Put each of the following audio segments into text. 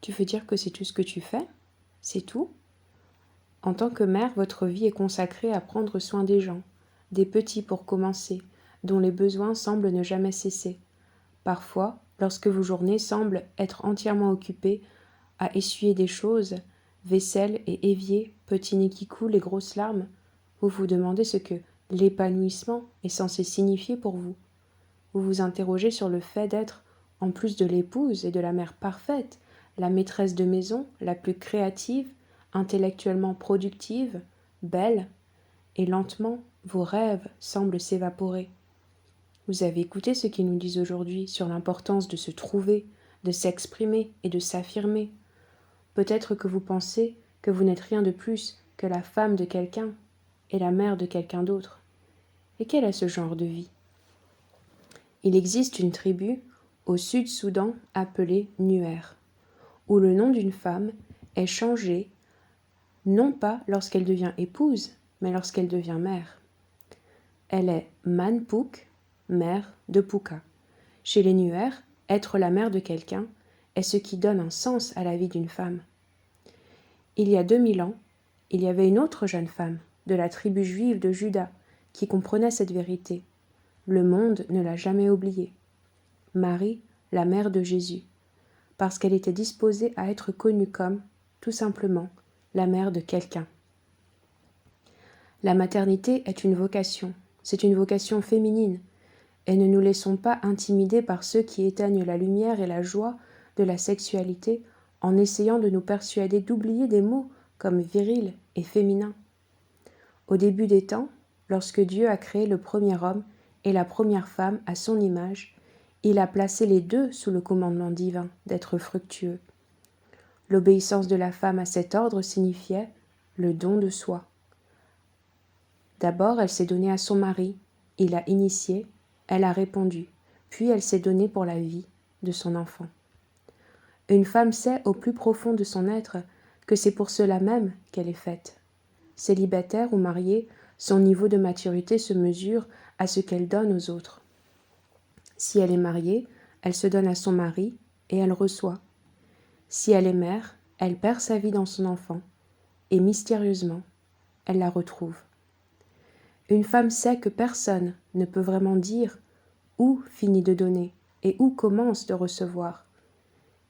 Tu veux dire que c'est tout ce que tu fais? C'est tout? En tant que mère, votre vie est consacrée à prendre soin des gens, des petits pour commencer, dont les besoins semblent ne jamais cesser. Parfois, lorsque vos journées semblent être entièrement occupées à essuyer des choses, vaisselle et évier, petit nez qui coule et grosses larmes, vous vous demandez ce que l'épanouissement est censé signifier pour vous. Vous vous interrogez sur le fait d'être, en plus de l'épouse et de la mère parfaite, la maîtresse de maison, la plus créative, intellectuellement productive, belle, et lentement, vos rêves semblent s'évaporer. Vous avez écouté ce qu'ils nous disent aujourd'hui sur l'importance de se trouver, de s'exprimer et de s'affirmer. Peut-être que vous pensez que vous n'êtes rien de plus que la femme de quelqu'un et la mère de quelqu'un d'autre. Et quel est ce genre de vie? Il existe une tribu au Sud-Soudan appelée Nuer, où le nom d'une femme est changé non pas lorsqu'elle devient épouse, mais lorsqu'elle devient mère. Elle est Manpouk, mère de Puka. Chez les Nuer, être la mère de quelqu'un est ce qui donne un sens à la vie d'une femme. Il y a 2000 ans, il y avait une autre jeune femme de la tribu juive de Juda qui comprenait cette vérité. Le monde ne l'a jamais oubliée. Marie, la mère de Jésus, parce qu'elle était disposée à être connue comme, tout simplement, la mère de quelqu'un. La maternité est une vocation, c'est une vocation féminine, et ne nous laissons pas intimider par ceux qui éteignent la lumière et la joie de la sexualité en essayant de nous persuader d'oublier des mots comme viril et féminin. Au début des temps, lorsque Dieu a créé le premier homme et la première femme à son image, il a placé les deux sous le commandement divin d'être fructueux. L'obéissance de la femme à cet ordre signifiait le don de soi. D'abord, elle s'est donnée à son mari, il a initié, elle a répondu, puis elle s'est donnée pour la vie de son enfant. Une femme sait au plus profond de son être que c'est pour cela même qu'elle est faite. Célibataire ou mariée, son niveau de maturité se mesure à ce qu'elle donne aux autres. Si elle est mariée, elle se donne à son mari et elle reçoit. Si elle est mère, elle perd sa vie dans son enfant et mystérieusement, elle la retrouve. Une femme sait que personne ne peut vraiment dire où finit de donner et où commence de recevoir.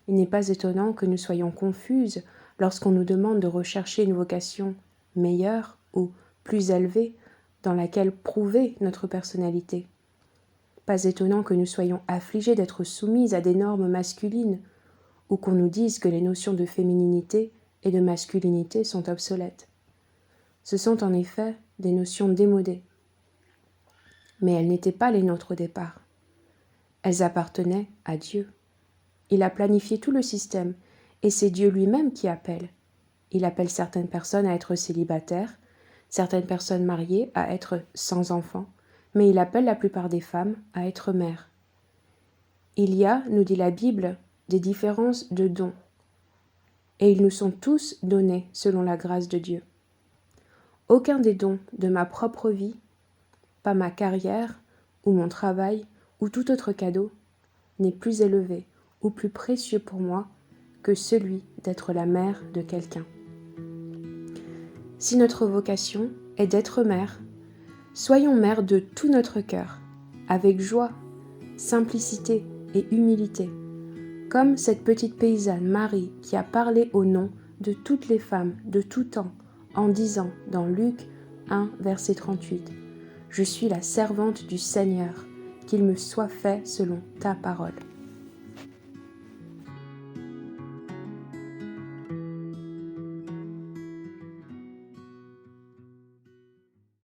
Il n'est pas étonnant que nous soyons confuses lorsqu'on nous demande de rechercher une vocation meilleure ou plus élevée dans laquelle prouver notre personnalité. Pas étonnant que nous soyons affligées d'être soumises à des normes masculines ou qu'on nous dise que les notions de fémininité et de masculinité sont obsolètes. Ce sont en effet des notions démodées. Mais elles n'étaient pas les nôtres au départ. Elles appartenaient à Dieu. Il a planifié tout le système et c'est Dieu lui-même qui appelle. Il appelle certaines personnes à être célibataires, certaines personnes mariées à être sans enfants, mais il appelle la plupart des femmes à être mères. Il y a, nous dit la Bible, des différences de dons, et ils nous sont tous donnés selon la grâce de Dieu. Aucun des dons de ma propre vie, pas ma carrière ou mon travail ou tout autre cadeau, n'est plus élevé ou plus précieux pour moi que celui d'être la mère de quelqu'un. Si notre vocation est d'être mère, soyons mères de tout notre cœur, avec joie, simplicité et humilité, comme cette petite paysanne Marie qui a parlé au nom de toutes les femmes de tout temps en disant dans Luc 1, verset 38, « Je suis la servante du Seigneur, qu'il me soit fait selon ta parole. »